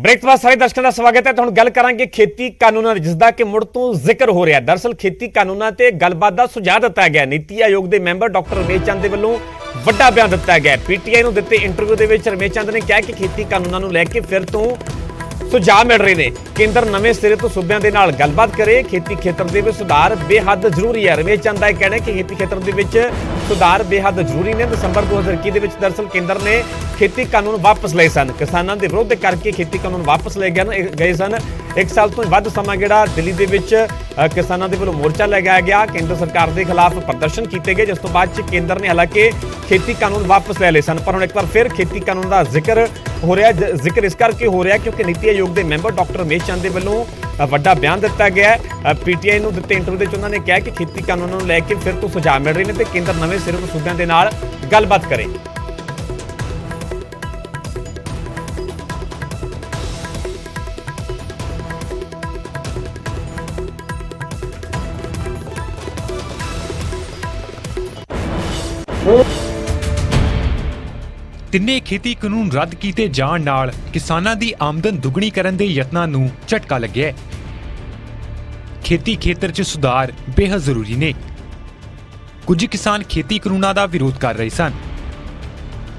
Break तो बाद सारे दर्शकों का स्वागत है। तो हम गल करांगे खेती कानूनां दी, जिसदा कि मुड़ तो जिक्र हो रहा है। दरअसल खेती कानूनां ते गलबात दा सुझाव दिता गया। नीति आयोग के मैंबर डॉक्टर रमेश चंद दे वल्लों वड्डा बयान दिता गया। पीटीआई नूं दित्ते इंटरव्यू दे विच रमेश चंद ने कहा कि खेती कानूनां नूं लैके फिर तो सुझाव मिल रहे हैं। केंद्र नवें सिरे तो सूबियां दे नाल गलबात करे। खेती खेतर दे विच सुधार बेहद जरूरी है। रमेश चंद का कहना है कि खेती खेतर दे विच सुधार बेहद जरूरी ने। दिसंबर 2021 दे विच दरअसल केंद्र ने खेती कानून वापस लए सन। किसानां दे विरोध करके खेती कानून वापस ले गए सन। एक साल तो वध समा जिहड़ा दिल्ली दे विच किसानां दे वल्लों मोर्चा लगाया गया, केंद्र सरकार के खिलाफ प्रदर्शन किए गए, जिस तो बाद केंद्र ने हालांकि खेती कानून वापस ले लए सन। पर हुण एक बार फिर खेती कानून का जिक्र हो रहा है। जिक्र इस करके हो रहा है क्योंकि नीति आयोग के मैंबर डॉक्टर रमेश चंद दे वल्लों वड्डा बयान दिता गया है। पीटीआई नूं दित्ते इंटरव्यू उन्होंने ने कहा कि खेती कानूनों नूं लैके फिर तो सुझाव मिल रहे हैं तो केंद्र नवें सिरे तो सूबियां दे नाल गलबात करे। ਤਿੰਨੇ ਖੇਤੀ ਕਾਨੂੰਨ ਰੱਦ ਕੀਤੇ ਜਾਣ ਨਾਲ ਕਿਸਾਨਾਂ ਦੀ ਆਮਦਨ ਦੁੱਗਣੀ ਕਰਨ ਦੇ ਯਤਨਾਂ ਨੂੰ ਝਟਕਾ ਲੱਗਿਆ। ਖੇਤੀ ਖੇਤਰ 'ਚ ਸੁਧਾਰ ਬੇਹੱਦ ਜ਼ਰੂਰੀ ਨੇ। ਕੁਝ ਕਿਸਾਨ ਖੇਤੀ ਕਾਨੂੰਨਾਂ ਦਾ ਵਿਰੋਧ ਕਰ ਰਹੇ ਸਨ।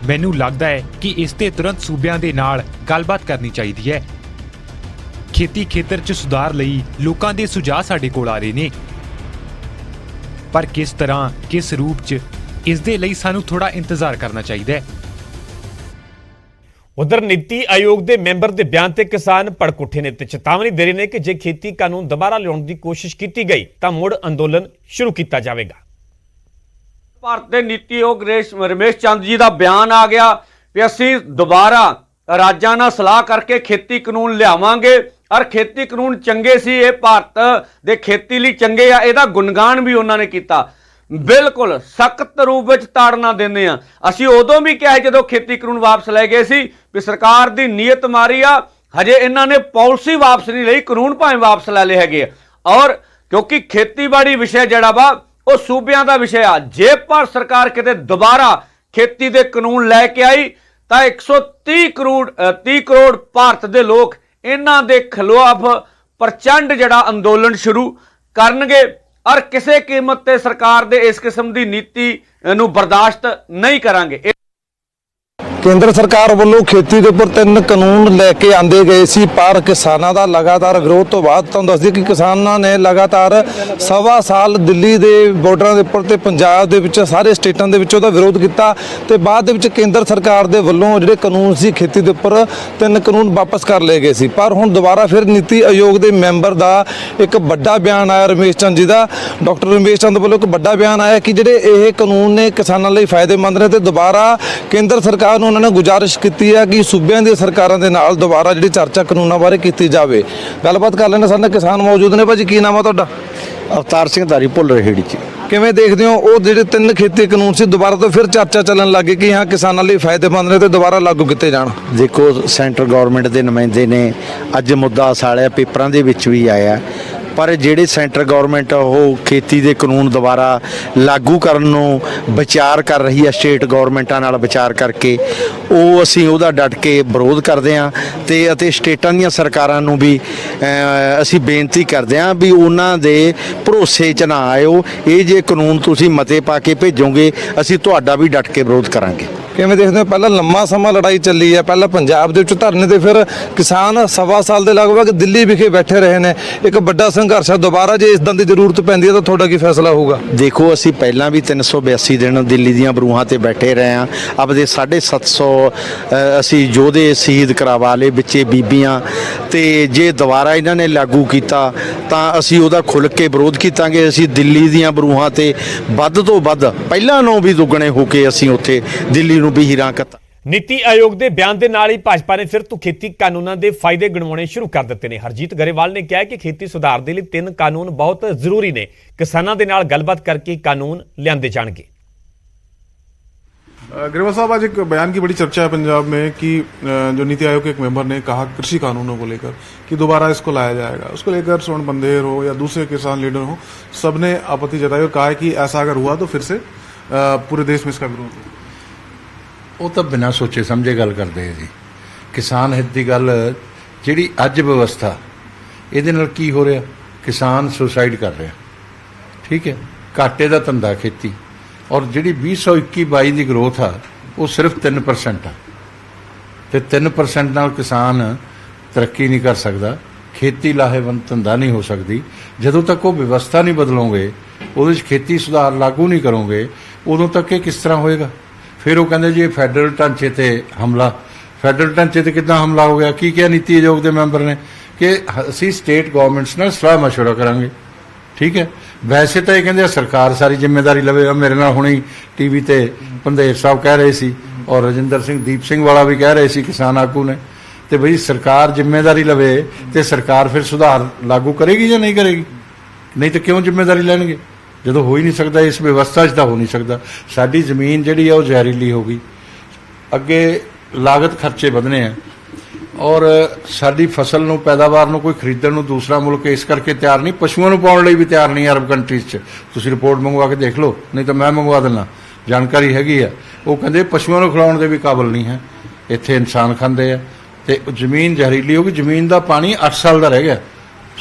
ਮੈਨੂੰ ਲੱਗਦਾ ਹੈ ਕਿ ਇਸ ਤੇ ਤੁਰੰਤ ਸੂਬਿਆਂ ਦੇ ਨਾਲ ਗੱਲਬਾਤ ਕਰਨੀ ਚਾਹੀਦੀ ਹੈ। ਖੇਤੀ ਖੇਤਰ 'ਚ ਸੁਧਾਰ ਲਈ ਲੋਕਾਂ ਦੇ ਸੁਝਾਅ ਸਾਡੇ ਕੋਲ ਆ ਰਹੇ ਨੇ, ਪਰ ਕਿਸ ਤਰ੍ਹਾਂ ਕਿਸ ਰੂਪ 'ਚ ਇਸ ਦੇ ਲਈ ਸਾਨੂੰ ਥੋੜਾ ਇੰਤਜ਼ਾਰ ਕਰਨਾ ਚਾਹੀਦਾ ਹੈ। उधर नीति आयोग के मैंबर के बयान से किसान भड़क उठे ने, चेतावनी दे रहे हैं कि जे खेती कानून दोबारा लियाउण की कोशिश की गई तो मुड़ अंदोलन शुरू किया जाएगा। भारत के नीति आयोग रमेश चंद जी का बयान आ गया कि असीं दोबारा राज्यां नाल सलाह करके खेती कानून लियावांगे और खेती कानून चंगे सी, ये भारत दे खेती लई चंगे आ। इहदा गुणगान भी उन्होंने किया। बिल्कुल सख्त रूप में ताड़ना देने असीं उदों भी कहा जो खेती कानून वापस लै गए सी भी सरकार की नीयत मारी आ, हजे इन्होंने पॉलिसी वापस नहीं लई, कानून भावें वापस लै लए हैगे। और क्योंकि खेतीबाड़ी विषय जिहड़ा वा वो सूबियां दा विषय आ, जे पर सरकार किते दोबारा खेती दे कानून लैके आई तो 130 करोड़ भारत दे लोग इन्हां दे खिलाफ प्रचंड जिहड़ा अंदोलन शुरू करनगे और किसी कीमत ते सरकार दे इस किस्म की नीति नूं बर्दाश्त नहीं करांगे। केंद्र सरकार वालों खेती के उपर 3 कानून लैके आंदे गए सी, पर किसानों का लगातार विरोध तो बाद तुहानूं दस दईए कि किसानों ने लगातार सवा साल दिल्ली के बॉर्डर के उपर ते पंजाब दे विच सारे स्टेटां दे विच उहदा विरोध किया ते बाद दे विच केंद्र सरकार दे वल्लों जिहड़े कानून सी खेती के उपर 3 कानून वापस कर लए गए सी। पर हुण दोबारा फिर नीति आयोग के मैंबर का एक वड्डा बयान आया रमेश चंद जी का। डॉक्टर रमेश चंद वालों एक वड्डा बयान आया कि जिहड़े ये कानून ने किसानों लई फायदेमंद ने ते दोबारा केंद्र सरकार उन्होंने गुजारिश की है कि सूबियां दी सरकारां दे नाल दोबारा जिहड़ी चर्चा कानूनां बारे की जाए। गलबात कर लेने साडे किसान मौजूद ने। भाजी की नाम है तुहाडा? अवतार सिंह धारी भुल रेहड़ी च। किवें देखदे हो वो जिहड़े 3 खेती कानून से दोबारा तो फिर चर्चा चलन लग गई कि हाँ किसानों लई फायदेमंद ने तो दोबारा लागू किए जाण? देखो सेंट्रल गौरमेंट के नुमाइंदे ने अज मुद्दा सालिया, पेपरां दे विच भी आया, पर ਜਿਹੜੇ ਸੈਂਟਰ ਗਵਰਨਮੈਂਟ ਉਹ ਖੇਤੀ ਦੇ ਕਾਨੂੰਨ ਦੁਬਾਰਾ ਲਾਗੂ ਕਰਨ ਨੂੰ ਵਿਚਾਰ ਕਰ ਰਹੀ ਹੈ, ਸਟੇਟ ਗਵਰਨਮੈਂਟਾਂ ਨਾਲ ਵਿਚਾਰ ਕਰਕੇ ਉਹ ਅਸੀਂ ਉਹਦਾ ਡਟ ਕੇ ਵਿਰੋਧ ਕਰਦੇ ਹਾਂ ਅਤੇ ਸਟੇਟਾਂ ਦੀਆਂ ਸਰਕਾਰਾਂ ਨੂੰ ਵੀ ਅਸੀਂ ਬੇਨਤੀ ਕਰਦੇ ਹਾਂ ਵੀ ਉਹਨਾਂ ਦੇ ਭਰੋਸੇ 'ਚ ਨਾ ਆਇਓ। ਇਹ ਜੇ ਕਾਨੂੰਨ ਤੁਸੀਂ ਮਤੇ ਪਾ ਕੇ ਭੇਜੋਗੇ ਅਸੀਂ ਤੁਹਾਡਾ ਵੀ ਡਟ ਕੇ ਵਿਰੋਧ ਕਰਾਂਗੇ। किवें देखते हो पहला लंबा समा लड़ाई चली है, पहला पंजाब के धरने से फिर किसान सवा साल के लगभग दिल्ली विखे बैठे रहे हैं। एक बड़ा संघर्ष है, दोबारा जो इस दिन की जरूरत पैंदी है तो थोड़ा की फैसला होगा? देखो असी पहला भी 382 दिन दिल्ली ਦੀਆਂ ਬਰੂਹਾਂ ਤੇ बैठे रहे हैं, ਆਪਦੇ 750 ਅਸੀਂ ਯੋਧੇ शहीद करवा ਲਏ, ਵਿੱਚੇ ਬੀਬੀਆਂ ਤੇ ਜੇ ਦੁਬਾਰਾ ਇਹਨਾਂ ਨੇ ਲਾਗੂ ਕੀਤਾ ਤਾਂ ਅਸੀਂ ਉਹਦਾ ਖੁੱਲ੍ਹ ਕੇ ਵਿਰੋਧ ਕੀਤਾਂਗੇ। ਅਸੀਂ ਦਿੱਲੀ ਦੀਆਂ ਬਰੂਹਾਂ ਤੇ ਵੱਧ ਤੋਂ ਵੱਧ ਪਹਿਲਾਂ ਨੂੰ ਵੀ ਦੁੱਗਣੇ ਹੋ ਕੇ ਅਸੀਂ ਉੱਥੇ ਦਿੱਲੀ ਨੂੰ ਵੀ ਹੀਰਾਂ ਕੱਤਾ। नीति आयोग के बयान के नाल ही भाजपा ने फिर तो खेती कानूनों के फायदे गिणवाने शुरू कर दिते हैं। हरजीत गरेवाल ने कहा कि खेती सुधार के लिए 3 कानून बहुत जरूरी ने, किसानों के नाल गलबात करके कानून लियाते जाणगे। ग्रेवाल साहब, आज एक बयान की बड़ी चर्चा है पंजाब में कि जो नीति आयोग के एक मेंबर ने कहा कृषि कानूनों को लेकर कि दोबारा इसको लाया जाएगा, उसको लेकर स्वर्ण बंदेर हो या दूसरे किसान लीडर हो, सबने आपत्ति जताई और कहा है कि ऐसा अगर हुआ तो फिर से पूरे देश में इसका विरोध होगा। ਉਹ ਤਾਂ ਬਿਨਾਂ ਸੋਚੇ ਸਮਝੇ ਗੱਲ ਕਰਦੇ ਆ ਜੀ। ਕਿਸਾਨ ਹਿੱਤ ਦੀ ਗੱਲ ਜਿਹੜੀ ਅੱਜ ਵਿਵਸਥਾ ਇਹਦੇ ਨਾਲ ਕੀ ਹੋ ਰਿਹਾ, ਕਿਸਾਨ ਸੁਸਾਈਡ ਕਰ ਰਿਹਾ। ਠੀਕ ਹੈ, ਘਾਟੇ ਦਾ ਧੰਦਾ ਖੇਤੀ, ਔਰ ਜਿਹੜੀ 2021-22 ਦੀ ਗਰੋਥ ਆ ਉਹ ਸਿਰਫ 3% ਆ, ਤੇ 3% ਨਾਲ ਕਿਸਾਨ ਤਰੱਕੀ ਨਹੀਂ ਕਰ ਸਕਦਾ, ਖੇਤੀ ਲਾਹੇਵੰਦ ਧੰਦਾ ਨਹੀਂ ਹੋ ਸਕਦੀ। ਜਦੋਂ ਤੱਕ ਉਹ ਵਿਵਸਥਾ ਨਹੀਂ ਬਦਲੋਗੇ, ਉਹਦੇ 'ਚ ਖੇਤੀ ਸੁਧਾਰ ਲਾਗੂ ਨਹੀਂ ਕਰੋਗੇ, ਉਦੋਂ ਤੱਕ ਇਹ ਕਿਸ ਤਰ੍ਹਾਂ ਹੋਏਗਾ। ਫਿਰ ਉਹ ਕਹਿੰਦੇ ਜੀ ਇਹ ਫੈਡਰਲ ਢਾਂਚੇ ਤੇ ਹਮਲਾ। ਫੈਡਰਲ ਢਾਂਚੇ ਤੇ ਕਿੱਦਾਂ ਹਮਲਾ ਹੋ ਗਿਆ? ਕੀ ਕਿਹਾ ਨੀਤੀ ਆਯੋਗ ਦੇ ਮੈਂਬਰ ਨੇ ਕਿ ਅਸੀਂ ਸਟੇਟ ਗਵਰਨਮੈਂਟਸ ਨਾਲ ਸਲਾਹ ਮਸ਼ਵਰਾ ਕਰਾਂਗੇ। ਠੀਕ ਹੈ, ਵੈਸੇ ਤਾਂ ਇਹ ਕਹਿੰਦੇ ਆ ਸਰਕਾਰ ਸਾਰੀ ਜ਼ਿੰਮੇਵਾਰੀ ਲਵੇ। ਮੇਰੇ ਨਾਲ ਹੁਣੀ ਟੀਵੀ ਤੇ ਪੰਦੇਰ ਸਾਹਿਬ ਕਹਿ ਰਹੇ ਸੀ, ਔਰ ਰਜਿੰਦਰ ਸਿੰਘ ਦੀਪ ਸਿੰਘ ਵਾਲਾ ਵੀ ਕਹਿ ਰਹੇ ਸੀ, ਕਿਸਾਨ ਆਗੂ ਨੇ, ਤੇ ਬਈ ਸਰਕਾਰ ਜ਼ਿੰਮੇਵਾਰੀ ਲਵੇ ਤੇ ਸਰਕਾਰ ਫਿਰ ਸੁਧਾਰ ਲਾਗੂ ਕਰੇਗੀ ਜਾਂ ਨਹੀਂ ਕਰੇਗੀ? ਨਹੀਂ ਤਾਂ ਕਿਉਂ ਜ਼ਿੰਮੇਵਾਰੀ ਲੈਣਗੇ ਜਦੋਂ ਹੋ ਹੀ ਨਹੀਂ ਸਕਦਾ, ਇਸ ਵਿਵਸਥਾ 'ਚ ਤਾਂ ਹੋ ਨਹੀਂ ਸਕਦਾ। ਸਾਡੀ ਜ਼ਮੀਨ ਜਿਹੜੀ ਆ ਉਹ ਜ਼ਹਿਰੀਲੀ ਹੋ ਗਈ, ਅੱਗੇ ਲਾਗਤ ਖਰਚੇ ਵਧਣੇ ਆ, ਔਰ ਸਾਡੀ ਫਸਲ ਨੂੰ, ਪੈਦਾਵਾਰ ਨੂੰ ਕੋਈ ਖਰੀਦਣ ਨੂੰ ਦੂਸਰਾ ਮੁਲਕ ਇਸ ਕਰਕੇ ਤਿਆਰ ਨਹੀਂ, ਪਸ਼ੂਆਂ ਨੂੰ ਪਾਉਣ ਲਈ ਵੀ ਤਿਆਰ ਨਹੀਂ ਅਰਬ ਕੰਟਰੀਜ਼ 'ਚ। ਤੁਸੀਂ ਰਿਪੋਰਟ ਮੰਗਵਾ ਕੇ ਦੇਖ ਲਓ, ਨਹੀਂ ਤਾਂ ਮੈਂ ਮੰਗਵਾ ਦਿੰਦਾ, ਜਾਣਕਾਰੀ ਹੈਗੀ ਆ। ਉਹ ਕਹਿੰਦੇ ਪਸ਼ੂਆਂ ਨੂੰ ਖਿਲਾਉਣ ਦੇ ਵੀ ਕਾਬਲ ਨਹੀਂ ਹੈ, ਇੱਥੇ ਇਨਸਾਨ ਖਾਂਦੇ ਆ। ਤੇ ਜ਼ਮੀਨ ਜ਼ਹਿਰੀਲੀ ਹੋ ਗਈ। ਜ਼ਮੀਨ ਦਾ ਪਾਣੀ 8 ਸਾਲ ਦਾ ਰਹਿ ਗਿਆ,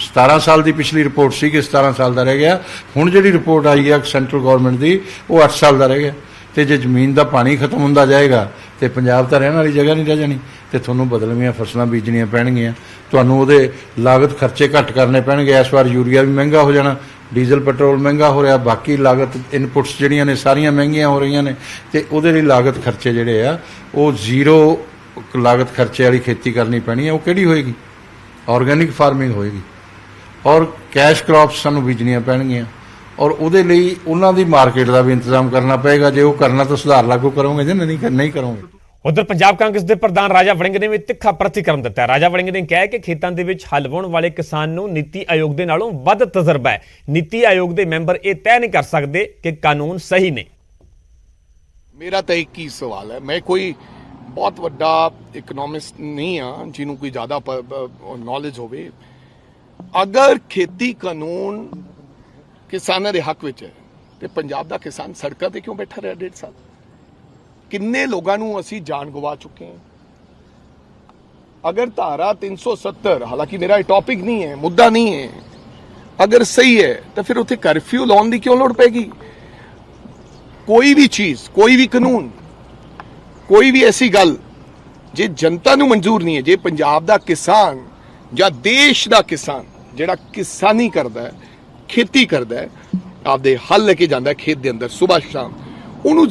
17 ਸਾਲ ਦੀ ਪਿਛਲੀ ਰਿਪੋਰਟ ਸੀ ਕਿ 17 ਸਾਲ ਦਾ ਰਹਿ ਗਿਆ। ਹੁਣ ਜਿਹੜੀ ਰਿਪੋਰਟ ਆਈ ਹੈ ਸੈਂਟਰਲ ਗਵਰਨਮੈਂਟ ਦੀ, ਉਹ 8 ਸਾਲ ਦਾ ਰਹਿ ਗਿਆ। ਤੇ ਜੇ ਜ਼ਮੀਨ ਦਾ ਪਾਣੀ ਖਤਮ ਹੁੰਦਾ ਜਾਏਗਾ ਤੇ ਪੰਜਾਬ ਤਾਂ ਰਹਿਣ ਵਾਲੀ ਜਗ੍ਹਾ ਨਹੀਂ ਰਹਿ ਜਾਣੀ, ਤੇ ਤੁਹਾਨੂੰ ਬਦਲਵੀਆਂ ਫਸਲਾਂ ਬੀਜਣੀਆਂ ਪੈਣਗੀਆਂ, ਤੁਹਾਨੂੰ ਉਹਦੇ ਲਾਗਤ ਖਰਚੇ ਘੱਟ ਕਰਨੇ ਪੈਣਗੇ। ਇਸ ਵਾਰ ਯੂਰੀਆ ਵੀ ਮਹਿੰਗਾ ਹੋ ਜਾਣਾ, ਡੀਜ਼ਲ ਪੈਟਰੋਲ ਮਹਿੰਗਾ ਹੋ ਰਿਹਾ, ਬਾਕੀ ਲਾਗਤ ਇਨਪੁਟਸ ਜਿਹੜੀਆਂ ਨੇ ਸਾਰੀਆਂ ਮਹਿੰਗੀਆਂ ਹੋ ਰਹੀਆਂ ਨੇ, ਤੇ ਉਹਦੇ ਲਈ ਲਾਗਤ ਖਰਚੇ ਜਿਹੜੇ ਆ ਉਹ ਜ਼ੀਰੋ ਲਾਗਤ ਖਰਚੇ ਵਾਲੀ ਖੇਤੀ ਕਰਨੀ ਪੈਣੀ ਹੈ। ਉਹ ਕਿਹੜੀ ਹੋਏਗੀ? ਆਰਗੈਨਿਕ ਫਾਰਮਿੰਗ ਹੋਏਗੀ, ਔਰ ਕੈਸ਼ ਕ੍ਰੌਪਸ ਸਾਨੂੰ ਬੀਜਣੀਆਂ ਪੈਣਗੀਆਂ, ਔਰ ਉਹਦੇ ਲਈ ਉਹਨਾਂ ਦੀ ਮਾਰਕੀਟ ਦਾ ਵੀ ਇੰਤਜ਼ਾਮ ਕਰਨਾ ਪਏਗਾ। ਜੇ ਉਹ ਕਰਨਾ ਤਾਂ ਸੁਧਾਰ ਲਾਗੂ ਕਰੋਗੇ ਜਾਂ ਨਹੀਂ ਕਰੋਗੇ। ਉਧਰ ਪੰਜਾਬ ਕਾਂਗਰਸ ਦੇ ਪ੍ਰਧਾਨ ਰਾਜਾ ਵੜਿੰਗ ਨੇ ਵੀ ਤਿੱਖਾ ਪ੍ਰਤੀਕਰਮ ਦਿੱਤਾ ਹੈ। ਰਾਜਾ ਵੜਿੰਗ ਨੇ ਕਿਹਾ ਕਿ ਖੇਤਾਂ ਦੇ ਵਿੱਚ ਹਲ ਵਾਹੁਣ ਵਾਲੇ ਕਿਸਾਨ ਨੂੰ ਨੀਤੀ ਆਯੋਗ ਦੇ ਨਾਲੋਂ ਵੱਧ ਤਜਰਬਾ ਹੈ। ਨੀਤੀ ਆਯੋਗ ਦੇ ਮੈਂਬਰ ਇਹ ਤੈਅ ਨਹੀਂ ਕਰ ਸਕਦੇ ਕਿ ਕਾਨੂੰਨ ਸਹੀ ਨੇ। ਮੇਰਾ ਤਾਂ ਇੱਕ ਹੀ ਸਵਾਲ ਹੈ, ਮੈਂ ਕੋਈ ਬਹੁਤ ਵੱਡਾ ਇਕਨੋਮਿਸਟ ਨਹੀਂ ਆ ਜਿਹਨੂੰ ਕੋਈ ਜ਼ਿਆਦਾ ਨੌਲੇਜ ਹੋਵੇ। ਅਗਰ ਖੇਤੀ ਕਾਨੂੰਨ ਕਿਸਾਨਾਂ ਦੇ ਹੱਕ ਵਿੱਚ ਹੈ ਤੇ ਪੰਜਾਬ ਦਾ ਕਿਸਾਨ ਸੜਕਾਂ ਤੇ ਕਿਉਂ ਬੈਠਾ ਰਿਹਾ 1.5 ਸਾਲ? ਕਿੰਨੇ ਲੋਕਾਂ ਨੂੰ ਅਸੀਂ ਜਾਨ ਗਵਾ ਚੁੱਕੇ ਹਾਂ। ਅਗਰ ਧਾਰਾ 370, ਹਾਲਾਂਕਿ ਮੇਰਾ ਇਹ ਟੌਪਿਕ ਨਹੀਂ ਹੈ, ਮੁੱਦਾ ਨਹੀਂ ਹੈ, ਅਗਰ ਸਹੀ ਹੈ ਤਾਂ ਫਿਰ ਉੱਥੇ ਕਰਫਿਊ ਲਾਉਣ ਦੀ ਕਿਉਂ ਲੋੜ ਪੈਗੀ? ਕੋਈ ਵੀ ਚੀਜ਼, ਕੋਈ ਵੀ ਕਾਨੂੰਨ, ਕੋਈ ਵੀ ਐਸੀ ਗੱਲ ਜੇ ਜਨਤਾ ਨੂੰ ਮਨਜ਼ੂਰ ਨਹੀਂ ਹੈ, ਜੇ ਪੰਜਾਬ ਦਾ ਕਿਸਾਨ ਜਾਂ ਦੇਸ਼ ਦਾ ਕਿਸਾਨ ਜਿਹੜਾ ਕਿਸਾਨੀ ਕਰਦਾ ਹੈ, ਖੇਤੀ ਕਰਦਾ ਹੈ, ਆਪਦੇ ਹੱਲ ਲੈ ਕੇ ਜਾਂਦਾ ਖੇਤ ਦੇ ਅੰਦਰ ਸਵੇਰ ਸ਼ਾਮ, ਉਹਨੂੰ